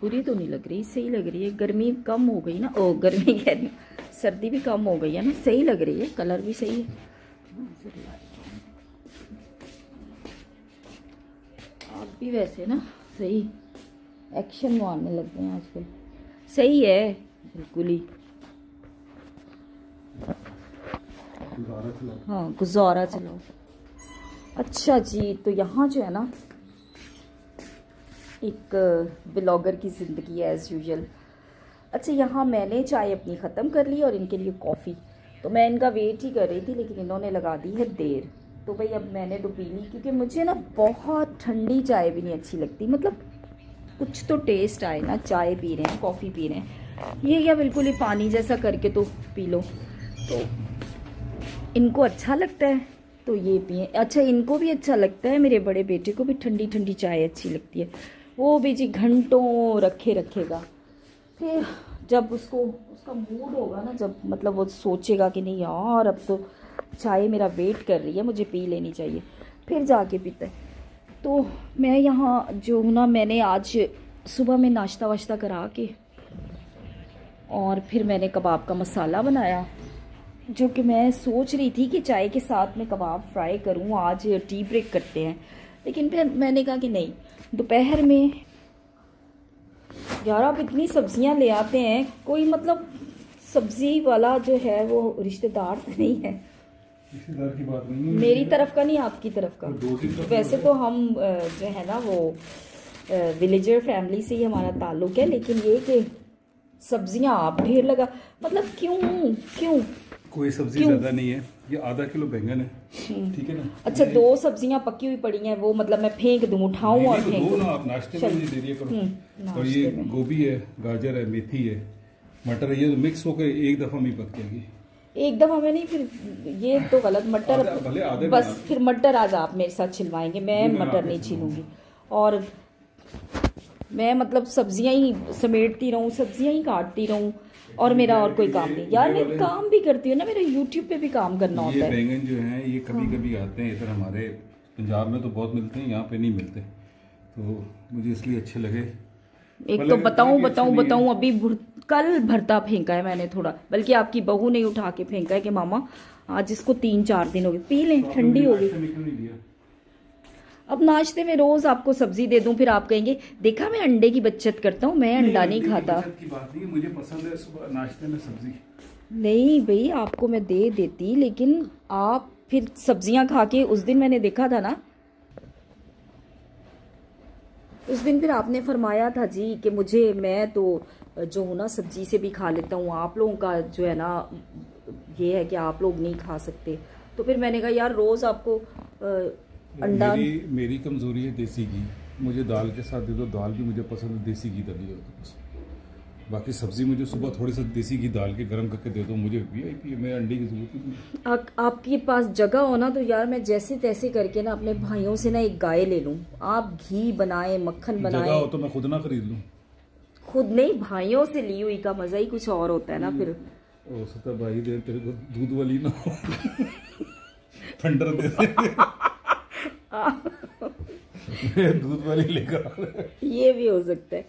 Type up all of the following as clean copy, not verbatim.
बुरी तो नहीं लग रही, सही लग रही है। गर्मी कम हो गई ना, ओ गर्मी कह रही, सर्दी भी कम हो गई है ना, सही लग रही है, कलर भी सही है। आप भी वैसे ना सही एक्शन मारने लग गए हैं आजकल, सही है बिल्कुल ही। हाँ गुजारा चलाओ। अच्छा जी, तो यहाँ जो है ना एक ब्लॉगर की ज़िंदगी है एज़ यूजुअल। अच्छा, यहाँ मैंने चाय अपनी ख़त्म कर ली और इनके लिए कॉफ़ी, तो मैं इनका वेट ही कर रही थी, लेकिन इन्होंने लगा दी है देर। तो भाई अब मैंने तो पी ली, क्योंकि मुझे ना बहुत ठंडी चाय भी नहीं अच्छी लगती। मतलब कुछ तो टेस्ट आए ना, चाय पी रहे हैं, कॉफ़ी पी रहे हैं, ये क्या बिल्कुल ही पानी जैसा करके तो पी लो। तो इनको अच्छा लगता है तो ये पिए। अच्छा, इनको भी अच्छा लगता है, मेरे बड़े बेटे को भी ठंडी ठंडी चाय अच्छी लगती है, वो भी जी घंटों रखे रखेगा। फिर जब उसका मूड होगा ना, जब मतलब वो सोचेगा कि नहीं यार अब तो चाय मेरा वेट कर रही है, मुझे पी लेनी चाहिए, फिर जाके पीता है। तो मैं यहाँ जो हूँ ना, मैंने आज सुबह में नाश्ता वाश्ता करा के और फिर मैंने कबाब का मसाला बनाया, जो कि मैं सोच रही थी कि चाय के साथ में कबाब फ्राई करूँ, आज टी ब्रेक करते हैं। लेकिन फिर मैंने कहा कि नहीं, दोपहर में यार आप इतनी सब्जियां ले आते हैं, कोई मतलब सब्जी वाला जो है वो रिश्तेदार तो नहीं है। रिश्तेदार की बात नहीं है, मेरी तरफ का नहीं, आपकी तरफ का। वैसे तो हम जो है ना वो विलेजर फैमिली से ही हमारा ताल्लुक है, लेकिन ये कि सब्जियां आप ढेर लगा, मतलब क्यों कोई सब्जी ज्यादा नहीं है, ये आधा किलो बैंगन है, ठीक है ना। अच्छा, 2 सब्जियां पकी हुई पड़ी हैं, वो मतलब मैं फेंक दूं, उठाऊं और तो फेंक दूं ना, आप नाश्ते में दे दिया करो। और ये गोभी है, गाजर है, मेथी है, मटर है, ये तो मिक्स होकर एक दफा में पक जाएगी। एक दफा में नहीं, फिर ये तो गलत। मटर बस, फिर मटर आज आप मेरे साथ छिलवाएंगे, मैं मटर नहीं छीलूंगी। और मैं मतलब सब्जियां ही समेटती रहूं, सब्जियां ही काटती रहूं, और मेरा और कोई काम नहीं। यार मैं काम भी करती हूँ ना, मेरा यूट्यूब पे भी काम करना होता है। ये बैंगन जो है ये कभी कभी आते हैं इधर, हमारे पंजाब में तो बहुत मिलते हैं, यहाँ पे नहीं मिलते, तो मुझे इसलिए अच्छे लगे। एक तो बताऊं अभी कल भरता फेंका है मैंने थोड़ा, बल्कि आपकी बहू ने उठा के फेंका है कि मामा आज इसको 3-4 दिन हो गए, पी लें, ठंडी हो गई। अब नाश्ते में रोज आपको सब्जी दे दूं, फिर आप कहेंगे देखा मैं अंडे की बचत करता हूँ, मैं अंडा नहीं खाता। की बात नहीं, मुझे पसंद है सुबह नाश्ते में सब्जी। नहीं भाई, आपको मैं दे देती, लेकिन आप फिर सब्जियां खा के, उस दिन मैंने देखा था ना, उस दिन फिर आपने फरमाया था जी कि मुझे, मैं तो जो हूँ ना सब्जी से भी खा लेता हूँ, आप लोगों का जो है ना ये है कि आप लोग नहीं खा सकते। तो फिर मैंने कहा यार रोज आपको अंडा। मेरी कमजोरी है देसी घी, मुझे दाल के साथ दे दो, दाल भी मुझे पसंद है, देसी घी दली हो तो बस। बाकी सब्जी मुझे सुबह थोड़ी सी देसी घी डाल के गर्म करके दे दो, मुझे VIP है, मैं अंडे की जरूरत नहीं। आपके पास जगह हो ना, तो यार मैं जैसे तैसे करके ना अपने भाइयों से ना एक गाय ले लूं, आप घी बनाए, मक्खन बनाए। जगह हो तो मैं खुद ना खरीद लूं। खुद नहीं, भाइयों से ली हुई का मजा ही कुछ और होता है ना। फिर हो सकता भाई दे तेरे को दूध वाली ना फंडर दे दूध वाली लेकर, ये भी हो सकता है,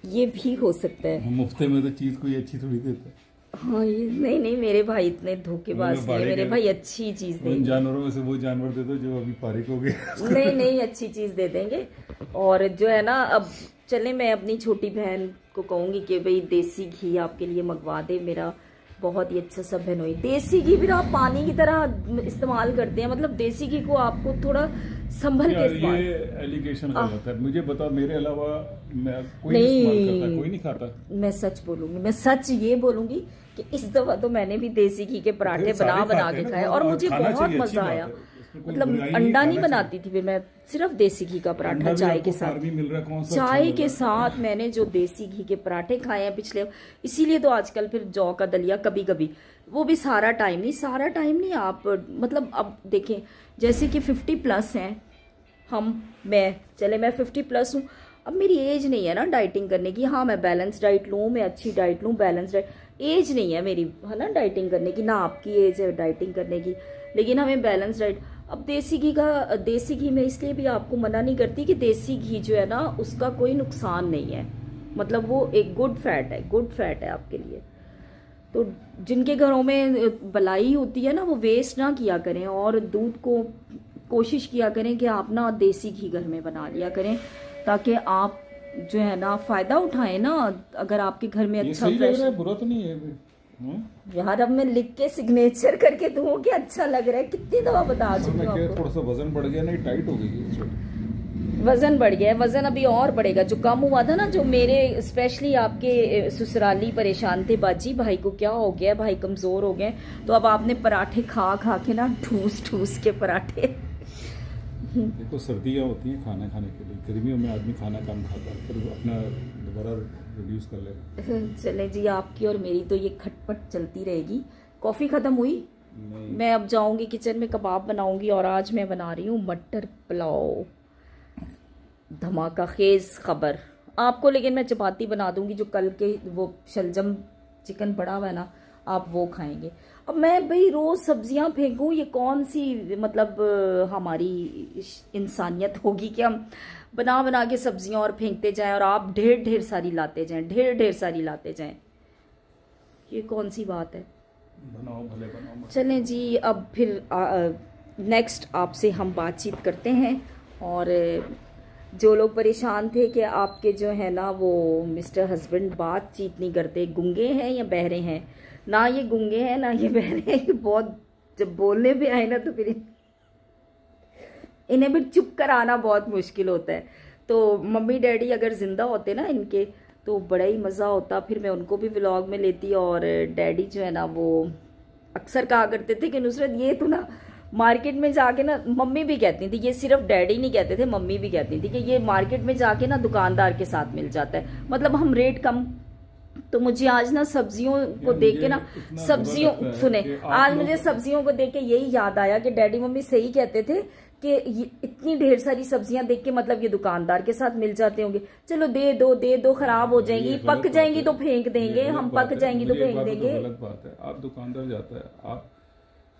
ये भी हो सकता है। मुफ्ते में तो चीज कोई अच्छी थोड़ी देता है। हाँ, ये नहीं, मेरे भाई इतने धोखेबाज नहीं है, मेरे भाई अच्छी चीज देंगे। उन जानवरों में से वो जानवर दे दो जो अभी पारिक हो गए। नहीं, अच्छी चीज दे देंगे। और जो है ना, अब चले, मैं अपनी छोटी बहन को कहूंगी कि भाई देसी घी आपके लिए मंगवा दे, मेरा बहुत ही अच्छा सा बहनोई। देसी घी भी आप पानी की तरह इस्तेमाल करते हैं, मतलब देसी घी को आपको थोड़ा संभल के इस्तेमाल। ये एलिगेशन गलत है, मुझे बताओ, मेरे अलावा कोई इस्तेमाल करता है, कोई नहीं खाता। मैं सच बोलूंगी, मैं सच ये बोलूंगी कि इस दफा तो मैंने भी देसी घी के पराठे बना के खाए और मुझे बहुत मजा आया। मतलब अंडा नहीं बनाती थी फिर मैं, सिर्फ देसी घी का पराठा चाय के साथ। चाय के साथ मैंने जो देसी घी के पराठे खाए हैं पिछले, इसीलिए तो आजकल फिर जौ का दलिया कभी कभी, वो भी सारा टाइम नहीं। आप मतलब अब देखें, जैसे कि 50+ हैं मैं 50+ हूँ, अब मेरी एज नहीं है ना डाइटिंग करने की। हाँ, मैं बैलेंस डाइट लूँ, मैं अच्छी डाइट लूँ, बैलेंस डाइट, एज नहीं है मेरी, है ना डाइटिंग करने की, ना आपकी एज है डाइटिंग करने की, लेकिन हमें बैलेंस डाइट। अब देसी घी मैं इसलिए भी आपको मना नहीं करती कि देसी घी जो है ना उसका कोई नुकसान नहीं है, मतलब वो एक गुड फैट है आपके लिए। तो जिनके घरों में बलाई होती है ना वो वेस्ट ना किया करें, और दूध को कोशिश किया करें कि आप ना देसी घी घर में बना लिया करें, ताकि आप जो है ना फायदा उठाएं ना। अगर आपके घर में अच्छा फ्रेश, बुरा तो नहीं है यार अब मैं लिख के सिग्नेचर करके दूँ कि अच्छा लग रहा है, कितनी दफा बता चुकी हूँ। थोड़ा सा वजन बढ़ गया, नहीं टाइट हो गई, वजन बढ़ गया है, वजन अभी और बढ़ेगा। जो कम हुआ था ना, जो मेरे स्पेशली आपके ससुराली परेशान थे, बाजी भाई को क्या हो गया, भाई कमजोर हो गए, तो अब आपने पराठे खा खा के ना ठूस के पराठे। देखो सर्दियाँ होती हैं खाना खाने के लिए, गर्मियों में आदमी खाना कम खाता है, फिर अपना दोबारा रिड्यूस कर लेगा। चले जी, आपकी और मेरी तो ये खटपट चलती रहेगी। कॉफी खत्म हुई, मैं अब जाऊंगी किचन में, कबाब बनाऊंगी, और आज मैं बना रही हूँ मटर पुलाव, धमाका खेज खबर आपको। लेकिन मैं चपाती बना दूंगी, जो कल के वो शलजम चिकन पड़ा हुआ है ना, आप वो खाएंगे। अब मैं भाई रोज सब्जियां फेंकूं, ये कौन सी मतलब हमारी इंसानियत होगी कि हम बना बना के सब्जियां और फेंकते जाएं, और आप ढेर सारी लाते जाएं, ढेर सारी लाते जाएं, ये कौन सी बात है। बनाओ भले बनाओ। चलें जी, अब फिर नेक्स्ट आपसे हम बातचीत करते हैं। और जो लोग परेशान थे कि आपके जो है ना वो मिस्टर हस्बैंड बातचीत नहीं करते, गूंगे हैं या बहरे हैं, ना ये गूंगे हैं ना ये बहरे हैं, बहुत जब बोलने पे आए ना तो फिर इन्हें भी चुप कराना बहुत मुश्किल होता है। तो मम्मी डैडी अगर जिंदा होते ना इनके, तो बड़ा ही मज़ा होता, फिर मैं उनको भी व्लॉग में लेती। और डैडी जो है ना वो अक्सर कहा करते थे कि नुसरत ये तो ना मार्केट में जाके ना, मम्मी भी कहती थी, ये सिर्फ डैडी नहीं कहते थे, मम्मी भी कहती थी कि ये मार्केट में जाके ना दुकानदार के साथ मिल जाता है, मतलब हम रेट कम। तो मुझे आज ना सब्जियों को देख के ना, सब्जियों सुने, आज मुझे सब्जियों को देख के यही याद आया कि डैडी मम्मी सही कहते थे कि ये इतनी ढेर सारी सब्जियां देख के मतलब ये दुकानदार के साथ मिल जाते होंगे, चलो दे दो खराब हो जाएंगी, पक जाएंगी तो फेंक देंगे, हम पक जाएंगी तो फेंक देंगे। गलत बात है, आप दुकानदार जाता है,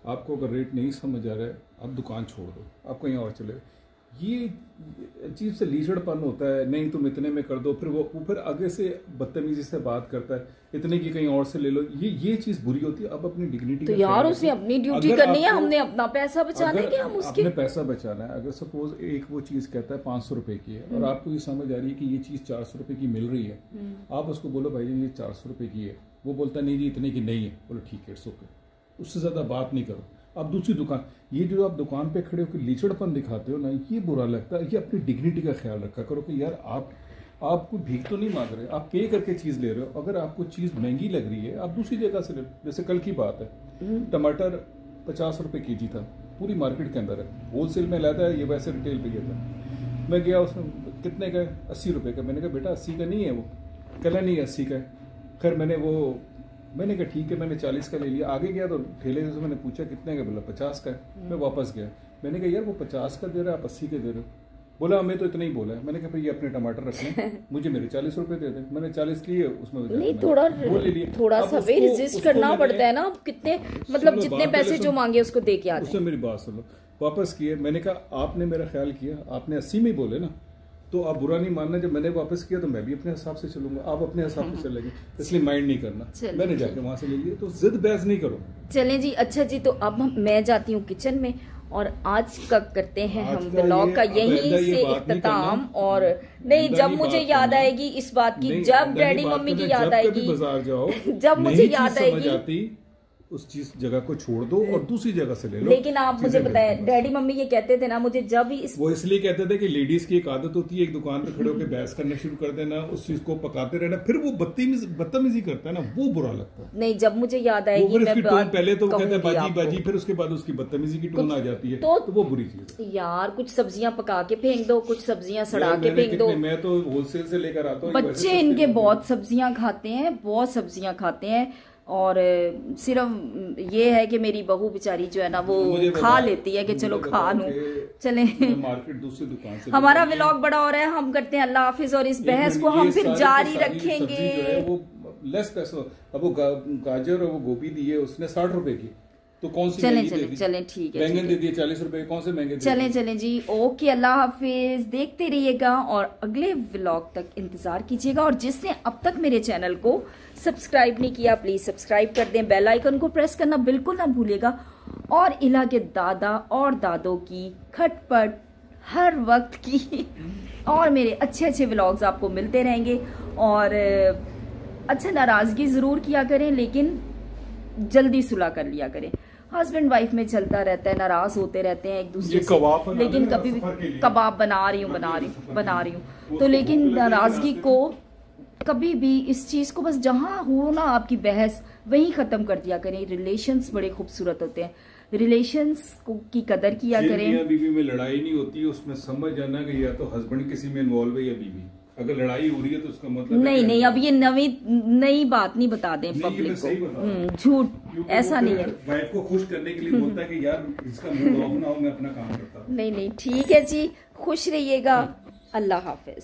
आपको अगर रेट नहीं समझ आ रहा है, आप दुकान छोड़ दो, आप कहीं और चले। ये अजीब से लीचड़पन होता है, नहीं तुम इतने में कर दो, फिर वो फिर आगे से बदतमीजी से बात करता है, इतने की कहीं और से ले लो, ये चीज बुरी होती है। अब अपनी डिग्निटी, तो यार उसने अपनी ड्यूटी करनी है, हमने अपना पैसा बचाना है, हम उसके अपने पैसा बचाना है। अगर सपोज एक वो चीज कहता है 500 रुपए की है, और आपको ये समझ आ रही है कि ये चीज 400 रुपए की मिल रही है, आप उसको बोलो भाई ये 400 रुपए की है, वो बोलता नहीं जी इतने की नहीं है, बोलो ठीक है इट्स ओके, उससे ज्यादा बात नहीं करो। आप दूसरी दुकान, ये जो आप दुकान पे खड़े होकर लीचड़पन दिखाते हो ना, ये बुरा लगता है। ये अपनी डिग्निटी का ख्याल रखा करो कि यार आपको भीख तो नहीं मांग रहे, आप पे करके चीज ले रहे हो। अगर आपको चीज महंगी लग रही है, आप दूसरी जगह से ले लो। जैसे कल की बात है, टमाटर 50 रुपए केजी था, पूरी मार्केट के अंदर है, होलसेल में लाता है, ये वैसे रिटेल पे गया था। मैं गया, उसमें कितने का, 80 रुपए का। मैंने कहा बेटा 80 का नहीं है, वो कहला नहीं 80 का है। खैर मैंने कहा ठीक है, मैंने 40 का ले लिया। आगे गया तो ठेले से मैंने पूछा कितने का, बोला 50 का है। मैं वापस गया, मैंने कहा यार वो 50 का दे रहा है, आप 80 के दे रहे हो। बोला हमें तो इतना ही बोला है। मैंने कहा भाई ये अपने टमाटर रख लें, मुझे मेरे 40 रुपए दे दे। मैंने 40 लिए, उसमें नहीं थोड़ा सा भी रेजिस्ट करना पड़ता है ना, कितने मतलब जितने पैसे जो मांगे उसको दे के आते। उससे मेरी बात सुन लो, वापस किए। मैंने कहा आपने मेरा ख्याल किया, आपने 80 में बोले ना, तो आप बुरा नहीं मानना, जब मैंने वापस किया तो मैं भी अपने हिसाब से चलूंगा, आप अपने हिसाब से चलेंगे, इसलिए माइंड नहीं करना। मैंने जाके वहां से ले लिया, तो जिद बहस नहीं करो। चलें जी, अच्छा जी, तो अब मैं जाती हूँ किचन में, और आज का करते हैं हम व्लॉग का यहीं से इख्तिताम। और नहीं, जब मुझे याद आएगी इस बात की, जब डैडी मम्मी की याद आएगी, बाजार जाओ, जब मुझे याद आएगी, उस चीज जगह को छोड़ दो और दूसरी जगह से ले लो। लेकिन आप मुझे बताएं, डैडी मम्मी ये कहते थे ना, मुझे जब भी वो इसलिए कहते थे कि लेडीज की एक आदत होती है, एक दुकान पे खड़े होकर बहस करना शुरू कर देना, उस चीज को पकाते रहना, फिर वो बदतमीजी करता है ना, वो बुरा लगता है। नहीं, जब मुझे याद आएगी, मैं पहले तो वो कहता है बाजी बाजी, फिर उसके बाद उसकी बदतमीजी की टोन आ जाती है, तो वो बुरी चीज है। यार कुछ सब्जियां पका के फेंक दो, कुछ सब्जियां सड़ा के फेंक दो। मैं तो होलसेल से लेकर आता हूँ, बच्चे इनके बहुत सब्जियां खाते हैं, बहुत सब्जियां खाते हैं। और सिर्फ ये है कि मेरी बहू बेचारी जो है ना वो खा लेती है कि चलो खा लूं। चले, मार्केट दूसरी दुकान से। हमारा व्लॉग बड़ा हो रहा है, हम करते हैं अल्लाह हाफिज, और इस बहस को हम फिर जारी रखेंगे। वो लेस पैसा, अब वो गाजर और वो गोभी दी है उसने 60 रुपए की, तो कौन सी चलें महंगी दे चलें दी? चलें ठीक है बैंगन दे दिए 40 रुपए, कौन से महंगे दे चलें दिए? चलें जी। ओके, अल्लाह हाफिज। देखते रहिएगा और अगले व्लॉग तक इंतजार कीजिएगा। और जिसने अब तक मेरे चैनल को सब्सक्राइब नहीं किया प्लीज सब्सक्राइब कर दें, बेल आइकन को प्रेस करना बिल्कुल ना भूलिएगा। और इला के दादा और दादों की खटपट हर वक्त की और मेरे अच्छे अच्छे व्लॉग्स आपको मिलते रहेंगे। और अच्छा, नाराजगी जरूर किया करें लेकिन जल्दी सुलह कर लिया करें। हस्बैंड वाइफ में चलता रहता है, नाराज होते रहते हैं एक दूसरे से, लेकिन कभी भी कबाब बना रही हूँ तो लेकिन नाराजगी को कभी भी इस चीज को बस जहां हो ना आपकी बहस वहीं खत्म कर दिया करें। रिलेशंस बड़े खूबसूरत होते हैं, रिलेशंस की कदर किया करें। मियां बीवी में लड़ाई नहीं होती है, उसमें समझ जाना कि या तो हस्बैंड किसी में इन्वॉल्व है या बीवी। अगर लड़ाई हो रही है तो उसका मतलब नहीं, अब ये नई बात नहीं बता दें पब्लिक को, झूठ ऐसा नहीं है। वाइफ को खुश करने के लिए बोलता है कि यार इसका मूड ऑफ ना हो, मैं अपना काम करता हूँ। नहीं ठीक है जी, खुश रहिएगा। अल्लाह हाफिज।